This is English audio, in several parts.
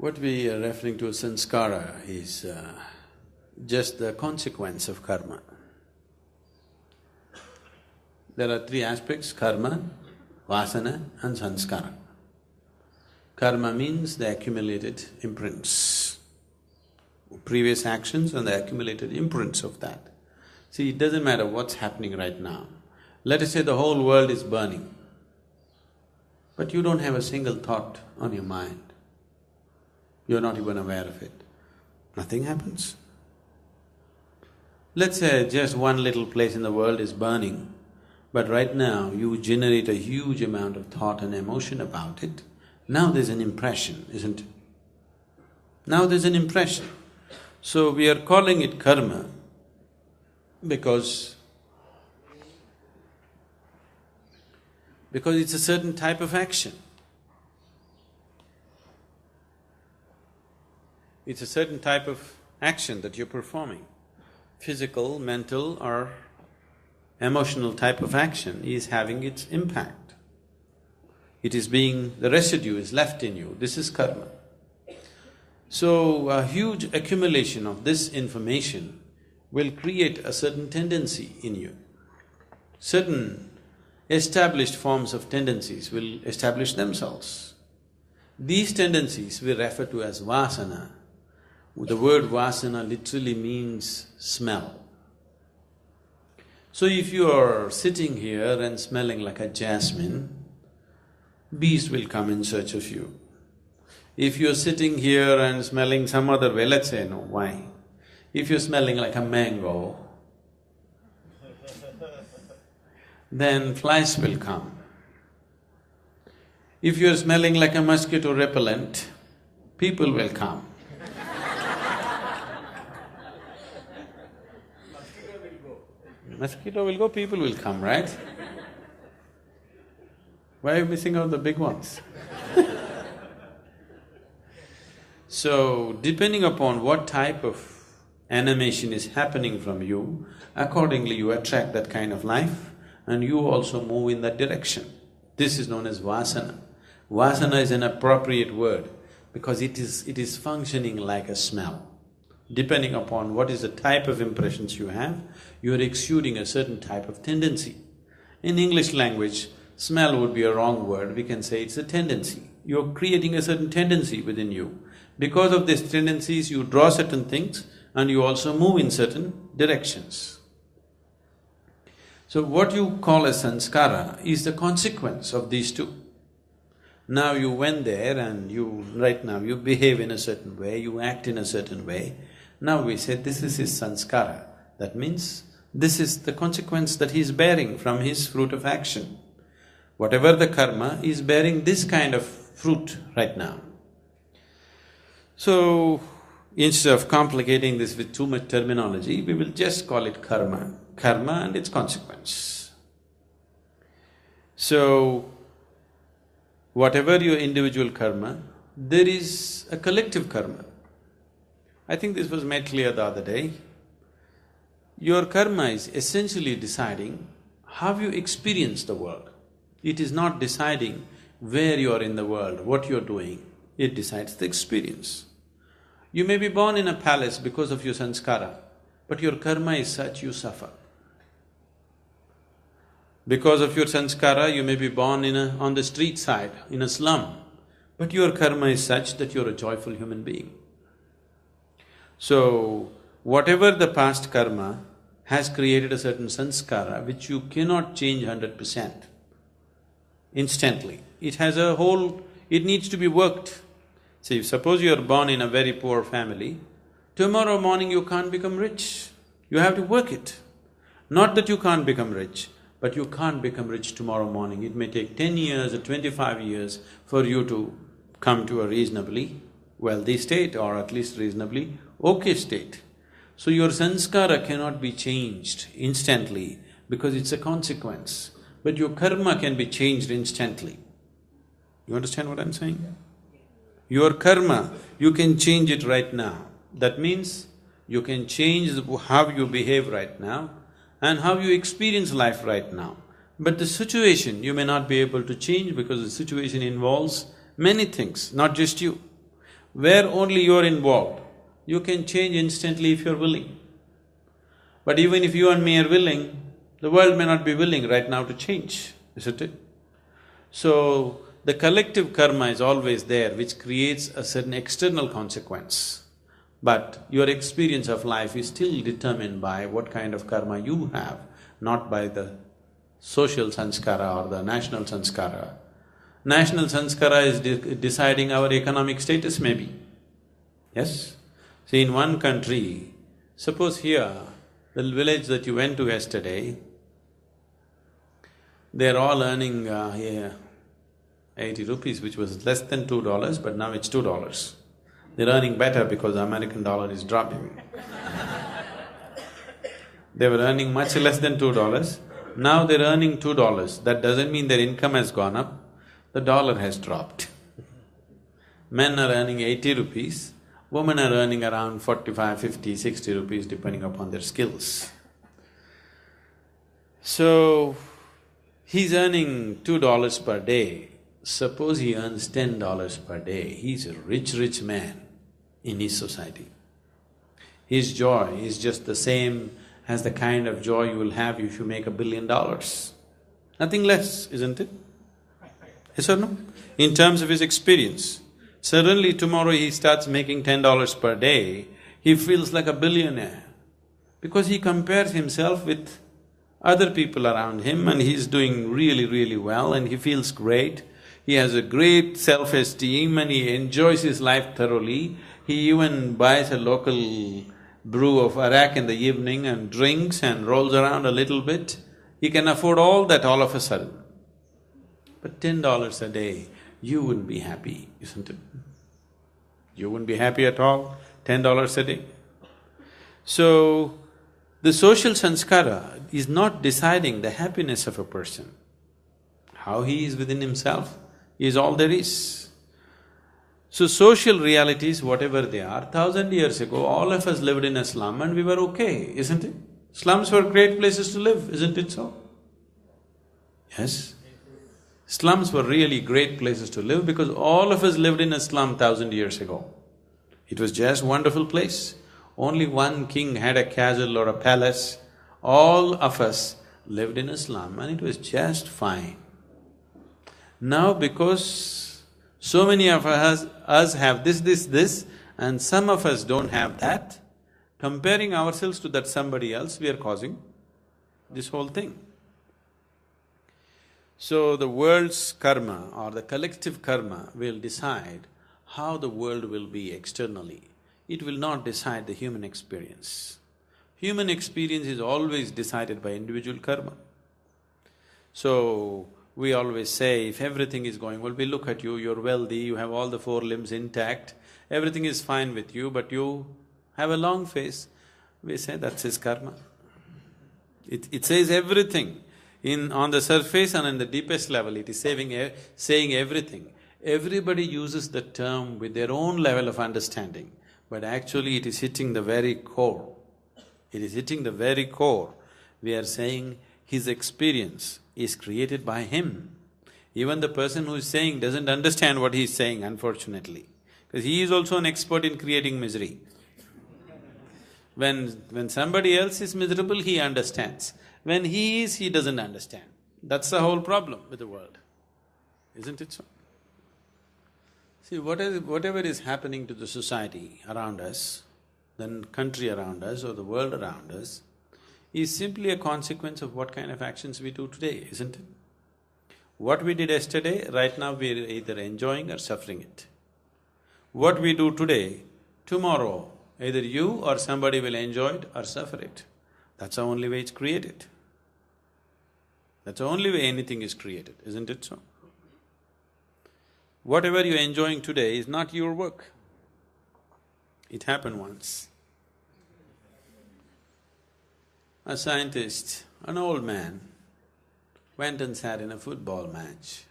What we are referring to as samskara is just the consequence of karma. There are three aspects: karma, vasana and samskara. Karma means the accumulated imprints, previous actions and the accumulated imprints of that. See, it doesn't matter what's happening right now. Let us say the whole world is burning, but you don't have a single thought on your mind. You're not even aware of it. Nothing happens. Let's say just one little place in the world is burning, but right now you generate a huge amount of thought and emotion about it. Now there's an impression, isn't it? Now there's an impression. So we are calling it karma because it's a certain type of action. It's a certain type of action that you're performing. Physical, mental or emotional type of action is having its impact. It is being… the residue is left in you, this is karma. So, a huge accumulation of this information will create a certain tendency in you. Certain established forms of tendencies will establish themselves. These tendencies we refer to as vasana. The word vasana literally means smell. So if you are sitting here and smelling like a jasmine, bees will come in search of you. If you're sitting here and smelling some other way, let's say no, why? If you're smelling like a mango, then flies will come. If you're smelling like a mosquito repellent, people will come. Mosquito will go, people will come, right? Why are you missing out the big ones? So, depending upon what type of animation is happening from you, accordingly you attract that kind of life and you also move in that direction. This is known as vasana. Vasana is an appropriate word because it is functioning like a smell. Depending upon what is the type of impressions you have, you are exuding a certain type of tendency. In English language, smell would be a wrong word, we can say it's a tendency. You're creating a certain tendency within you. Because of these tendencies, you draw certain things and you also move in certain directions. So what you call as samskara is the consequence of these two. Now you went there and right now you behave in a certain way, you act in a certain way. Now we say this is his samskara. That means this is the consequence that he is bearing from his fruit of action. Whatever the karma is bearing this kind of fruit right now. So, instead of complicating this with too much terminology, we will just call it karma. Karma and its consequence. So, whatever your individual karma, there is a collective karma. I think this was made clear the other day. Your karma is essentially deciding how you experience the world. It is not deciding where you are in the world, what you're doing, it decides the experience. You may be born in a palace because of your samskara, but your karma is such you suffer. Because of your samskara, you may be born on the street side, in a slum, but your karma is such that you're a joyful human being. So, whatever the past karma has created a certain samskara which you cannot change 100% instantly. It has a whole… it needs to be worked. See, suppose you are born in a very poor family, tomorrow morning you can't become rich, you have to work it. Not that you can't become rich, but you can't become rich tomorrow morning. It may take 10 years or 25 years for you to come to a reasonably wealthy state or at least reasonably okay state. So your samskara cannot be changed instantly because it's a consequence, but your karma can be changed instantly. You understand what I'm saying? Your karma, you can change it right now. That means you can change how you behave right now and how you experience life right now. But the situation you may not be able to change because the situation involves many things, not just you. where only you're involved, you can change instantly if you're willing. But even if you and me are willing, the world may not be willing right now to change, isn't it? So, the collective karma is always there, which creates a certain external consequence. But your experience of life is still determined by what kind of karma you have, not by the social sanskara or the national sanskara. National sanskara is deciding our economic status maybe, yes? See, in one country, suppose here, the village that you went to yesterday, they're all earning 80 rupees, which was less than $2, but now it's $2. They're earning better because the American dollar is dropping. They were earning much less than $2, now they're earning $2. That doesn't mean their income has gone up, the dollar has dropped. Men are earning 80 rupees, women are earning around 45, 50, 60 rupees depending upon their skills. So, he's earning $2 per day. Suppose he earns $10 per day, he's a rich man in his society. His joy is just the same as the kind of joy you will have if you make $1 billion. Nothing less, isn't it? Yes or no? In terms of his experience. Suddenly tomorrow he starts making $10 per day, he feels like a billionaire because he compares himself with other people around him and he's doing really well and he feels great. He has a great self-esteem and he enjoys his life thoroughly. He even buys a local brew of arak in the evening and drinks and rolls around a little bit. He can afford all that all of a sudden. But $10 a day, you wouldn't be happy, isn't it? You wouldn't be happy at all, $10 a day. So, the social sanskara is not deciding the happiness of a person. How he is within himself is all there is. So social realities, whatever they are, 1,000 years ago, all of us lived in a slum and we were okay, isn't it? Slums were great places to live, isn't it so? Yes? Slums were really great places to live because all of us lived in a slum 1,000 years ago. It was just a wonderful place. Only one king had a castle or a palace. All of us lived in a slum and it was just fine. Now because so many of us have this, and some of us don't have that, comparing ourselves to that somebody else, we are causing this whole thing. So the world's karma or the collective karma will decide how the world will be externally. It will not decide the human experience. Human experience is always decided by individual karma. So, we always say, if everything is going well, we look at you, you're wealthy, you have all the 4 limbs intact, everything is fine with you, but you have a long face. We say, that's his karma. It says everything. On the surface and in the deepest level, it is saying everything. Everybody uses the term with their own level of understanding, but actually it is hitting the very core. It is hitting the very core. We are saying his experience is created by him. Even the person who is saying doesn't understand what he is saying, unfortunately, because he is also an expert in creating misery. When somebody else is miserable, he understands. When he is, he doesn't understand. That's the whole problem with the world, isn't it so? See, whatever is happening to the society around us, the country around us or the world around us, is simply a consequence of what kind of actions we do today, isn't it? What we did yesterday, right now we're either enjoying or suffering it. What we do today, tomorrow, either you or somebody will enjoy it or suffer it. That's the only way it's created. That's the only way anything is created, isn't it so? Whatever you're enjoying today is not your work. It happened once. A scientist, an old man, went and sat in a football match.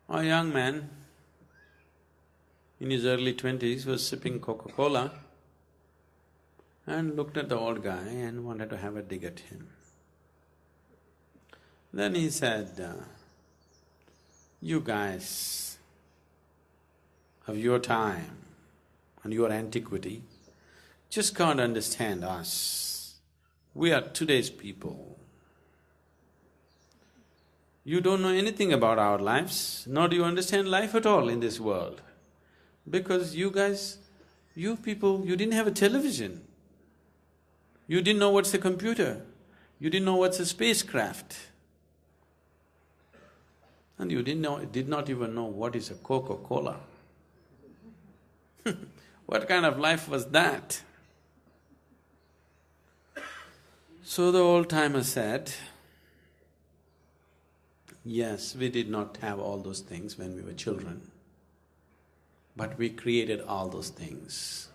A young man in his early 20s was sipping Coca-Cola and looked at the old guy and wanted to have a dig at him. Then he said, you guys, of your time and your antiquity just can't understand us. We are today's people. You don't know anything about our lives, nor do you understand life at all in this world. Because you guys, you people, you didn't have a television. You didn't know what's a computer. You didn't know what's a spacecraft. And you did not even know what is a Coca-Cola. What kind of life was that? So the old-timer said, yes, we did not have all those things when we were children, but we created all those things.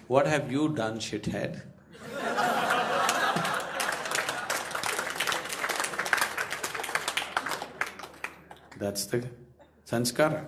What have you done, shithead? That's the Samskara.